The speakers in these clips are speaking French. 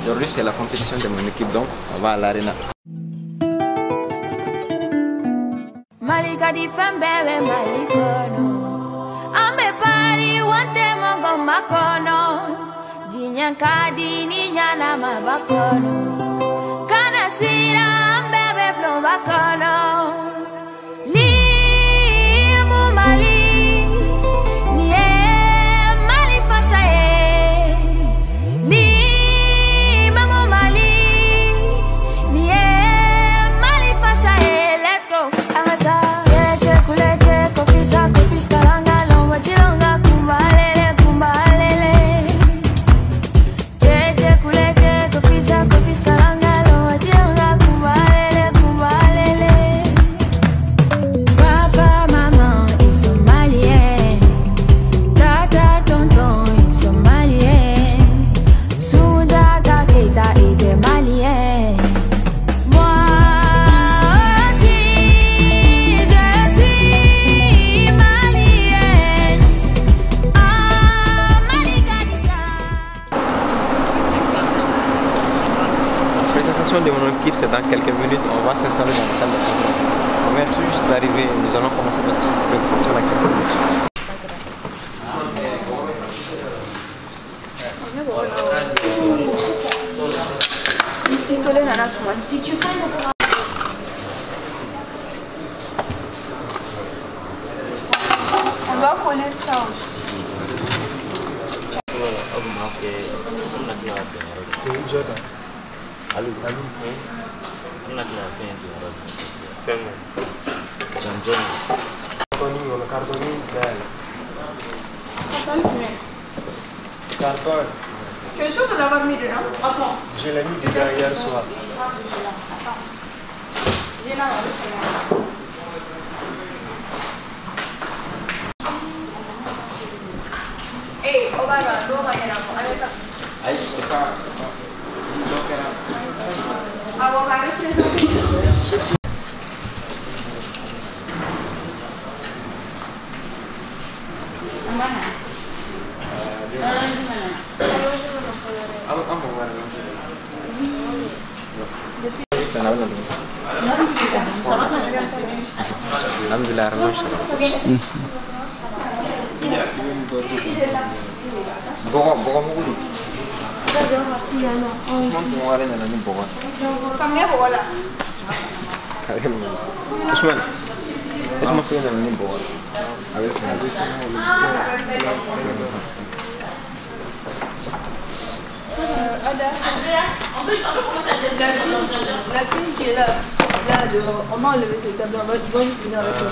Aujourd'hui c'est la compétition de mon équipe, donc on va à l'arena. Malika di fembebe malikono Ambe pari wante mongo makono Dinyankadi ni nyana mabakono Kana sira ambebe blo bakono De mon équipe, c'est dans quelques minutes, on va s'installer dans la salle de conférence. On vient tout juste d'arriver, nous allons commencer notre présentation dans quelques minutes. On va coller ça aussi. Allô. On a la fin du Fin. Carton. Tu es sûr de l'avoir mis dedans? Attends. Je l'ai mis dedans hier soir. J'ai là. Hey, on va là. Aïe, c'est pas. Alhamdulillah, Ousmane, est-ce que tu as un bon avec la team qui est là dehors, on m'a enlevé ce tableau, on va finir avec ce là.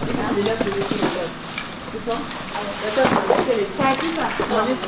C'est déjà que je suis là. C'est ça? C'est à qui ça? Non, juste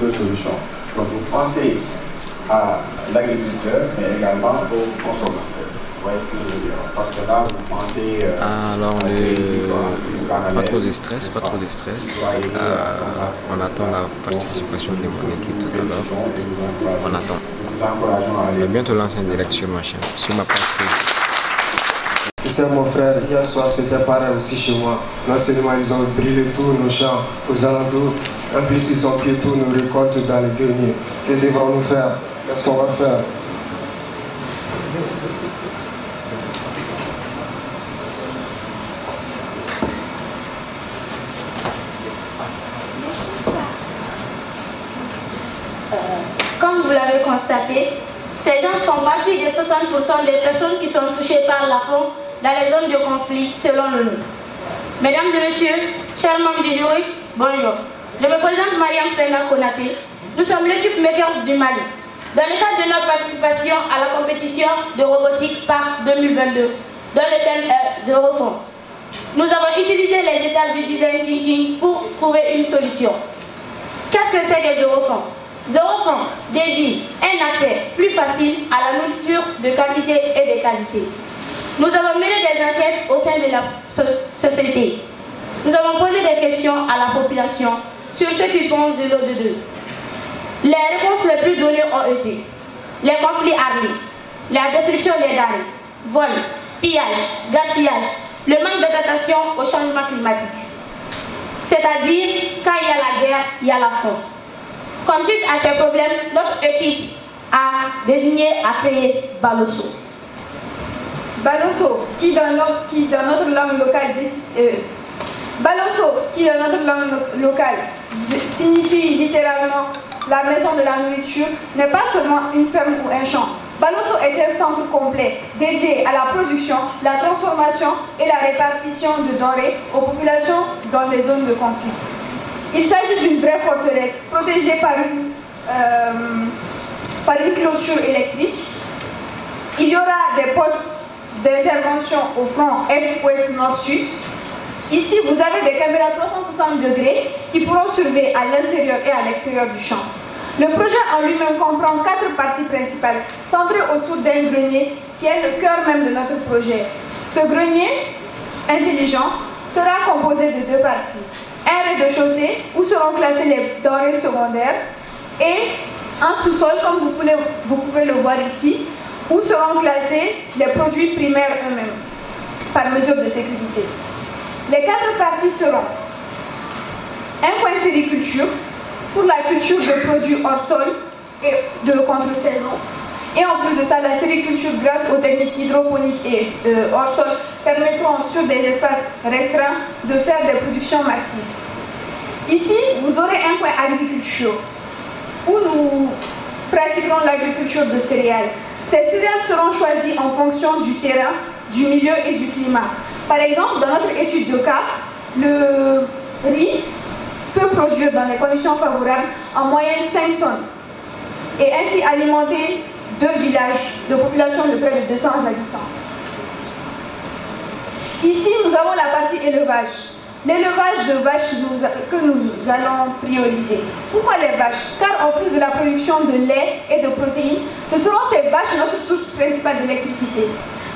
Deux solutions. Donc vous pensez à l'agriculteur, mais également aux consommateurs. Vous voyez ce que je veux dire? Parce que là, vous pensez... alors, pas trop de stress, pas trop de stress. On attend la participation de mon équipe tout à l'heure. On attend. On va bientôt lancer un direct sur ma chaîne, sur ma page Facebook. Tu sais mon frère, hier soir c'était pareil aussi chez moi. Non seulement ils ont brûlé tous nos champs aux alentours, en plus ils ont pillé tous nos récoltes dans les greniers. Que devrons-nous faire? Qu'est-ce qu'on va faire? l'avez constaté, ces gens font partie des 60% des personnes qui sont touchées par la faim dans les zones de conflit selon l'ONU. Mesdames et messieurs, chers membres du jury, bonjour. Je me présente Mariam Fena Konaté. Nous sommes l'équipe Makers du Mali. Dans le cadre de notre participation à la compétition de robotique Parc 2022, dont le thème est Zéro Fond, nous avons utilisé les étapes du design thinking pour trouver une solution. Qu'est-ce que c'est que Zéro Fond? Zéro Fond désigne un accès plus facile à la nourriture de quantité et de qualité. Nous avons mené des enquêtes au sein de la société. Nous avons posé des questions à la population sur ce qu'ils pensent de l'ODD. Les réponses les plus données ont été les conflits armés, la destruction des denrées, vol, pillage, gaspillage, le manque d'adaptation au changement climatique. C'est-à-dire, quand il y a la guerre, il y a la faim. Comme suite à ces problèmes, notre équipe a désigné, a créé Balosso. Balosso, qui dans notre langue locale signifie littéralement la maison de la nourriture, n'est pas seulement une ferme ou un champ. Balosso est un centre complet dédié à la production, la transformation et la répartition de denrées aux populations dans les zones de conflit. Il s'agit d'une vraie forteresse protégée par une clôture électrique. Il y aura des postes d'intervention au front est, ouest, nord, sud. Ici, vous avez des caméras 360 degrés qui pourront surveiller à l'intérieur et à l'extérieur du champ. Le projet en lui-même comprend 4 parties principales, centrées autour d'un grenier qui est le cœur même de notre projet. Ce grenier intelligent sera composé de 2 parties. Un rez-de-chaussée où seront classées les denrées secondaires et un sous-sol, comme vous pouvez le voir ici, où seront classés les produits primaires eux-mêmes, par mesure de sécurité. Les 4 parties seront un coin sériculture, pour la culture de produits hors sol et de contre-saison. Et en plus de ça, la sériculture, grâce aux techniques hydroponiques et hors sol, permettront sur des espaces restreints de faire des productions massives. Ici, vous aurez un coin agriculture, où nous pratiquerons l'agriculture de céréales. Ces céréales seront choisies en fonction du terrain, du milieu et du climat. Par exemple, dans notre étude de cas, le riz peut produire dans les conditions favorables en moyenne 5 tonnes et ainsi alimenter 2 villages de population de près de 200 habitants. Ici, nous avons la partie élevage. L'élevage de vaches que nous allons prioriser. Pourquoi les vaches? Car en plus de la production de lait et de protéines, ce seront ces vaches notre source principale d'électricité.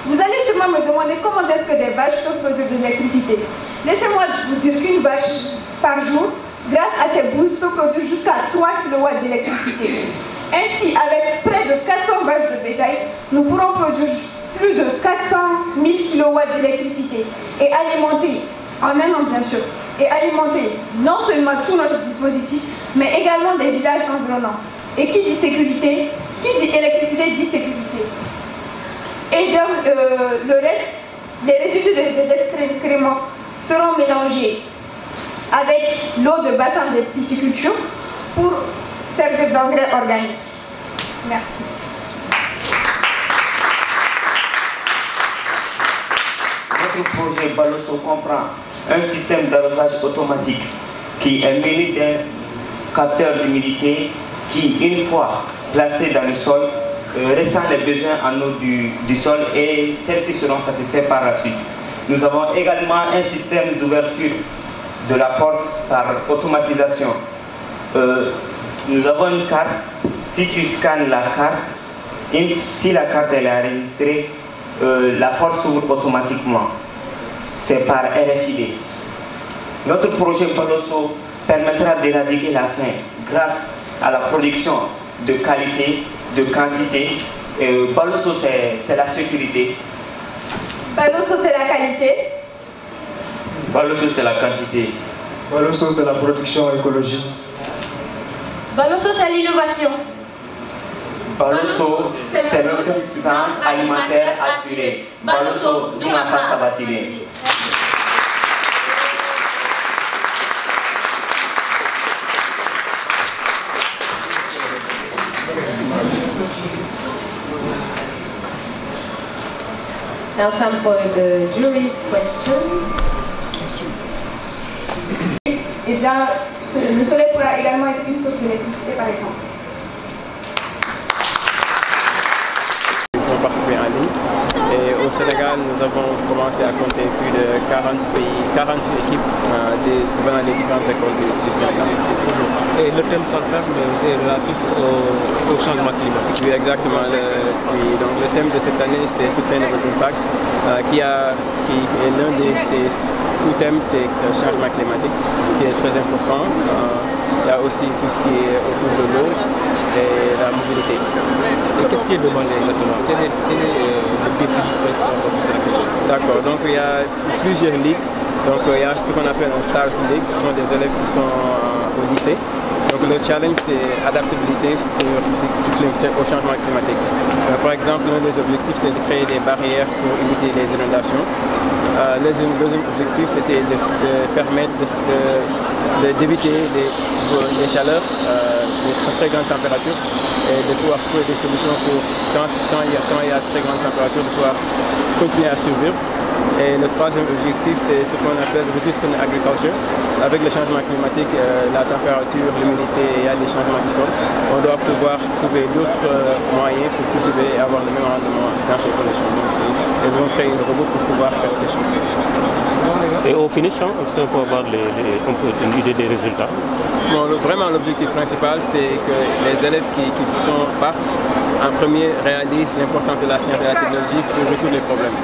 Vous allez sûrement me demander comment est-ce que des vaches peuvent produire de l'électricité. Laissez-moi vous dire qu'une vache par jour, grâce à ses bouses, peut produire jusqu'à 3 kW d'électricité. Ainsi, avec près de 400 vaches de bétail, nous pourrons produire plus de 400 000 kW d'électricité et alimenter, en un an bien sûr, et alimenter non seulement tout notre dispositif, mais également des villages environnants. Et qui dit sécurité, qui dit électricité, dit sécurité. Et donc, le reste, les résidus des excréments seront mélangés avec l'eau de bassin de pisciculture pour servir d'engrais organique. Merci. Notre projet Balosso comprend un système d'arrosage automatique qui est muni d'un capteur d'humidité qui, une fois placé dans le sol, ressent les besoins en eau du sol et celles-ci seront satisfaites par la suite. Nous avons également un système d'ouverture de la porte par automatisation. Nous avons une carte. Si tu scannes la carte, si la carte elle est enregistrée, la porte s'ouvre automatiquement. C'est par RFID. Notre projet Balosso permettra d'éradiquer la faim grâce à la production de qualité, de quantité. Balosso, c'est la sécurité. Balosso, c'est la qualité. Balosso, c'est la quantité. Balosso, c'est la production écologique. Balosso, c'est l'innovation. Balosso, c'est l'autosuffisance alimentaire assurée. Balosso, d'une face sabatine. Now time for the jury's question. Eh bien, le soleil pourra également être une source d'électricité, par exemple. Ils ont participé en ligne. Et au Sénégal, nous avons commencé à compter plus de 40 équipes venant des différentes écoles du Sénégal. Et le thème central est relatif au changement climatique. Oui, exactement. Donc, le thème de cette année, c'est Sustainable Impact, qui est l'un de ses sous-thèmes, c'est le changement climatique, qui est très important. Il y a aussi tout ce qui est autour de l'eau et la mobilité. Et qu'est-ce qui est demandé exactement? Quel est le défi principal? D'accord, donc il y a plusieurs ligues. Donc il y a ce qu'on appelle un Stars League, ce sont des élèves qui sont au lycée. Donc le challenge c'est adaptabilité au changement climatique. Par exemple, l'un des objectifs c'est de créer des barrières pour éviter les inondations. Le deuxième objectif c'était de permettre d'éviter les chaleurs, des très grandes températures et de pouvoir trouver des solutions pour quand il y a très grande température de pouvoir continuer à survivre. Et le troisième objectif, c'est ce qu'on appelle resistant agriculture. Avec le changement climatique, la température, l'humidité, il y a des changements du sol. On doit pouvoir trouver d'autres moyens pour cultiver et avoir le même rendement dans ces conditions. Donc, ils vont créer un robot pour pouvoir faire ces choses. Et au finish, on peut avoir une idée des résultats. Bon, vraiment, l'objectif principal, c'est que les élèves qui font parc, en premier, réalisent l'importance de la science et de la technologie pour résoudre les problèmes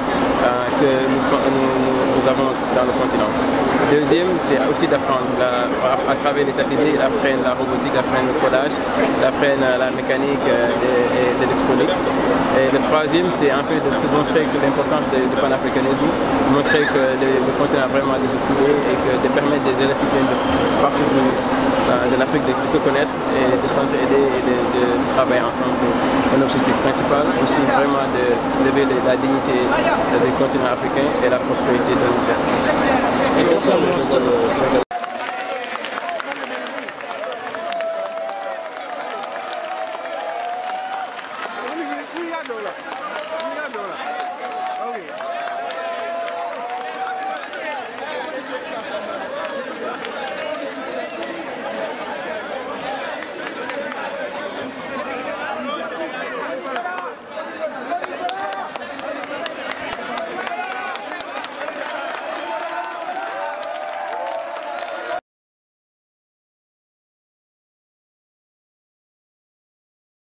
que nous avons dans le continent. Le deuxième, c'est aussi d'apprendre à travers les ateliers, ils apprennent la robotique, ils apprennent le codage, ils apprennent la mécanique et l'électronique. Et le troisième, c'est en fait de montrer l'importance du panafricanisme, de montrer que le continent a vraiment de se souder et de permettre des élèves qui viennent de partout de l'Afrique de se connaître et de s'entraider et de travailler ensemble pour un objectif principal, aussi vraiment de lever la dignité du continent africain et la prospérité de l'université.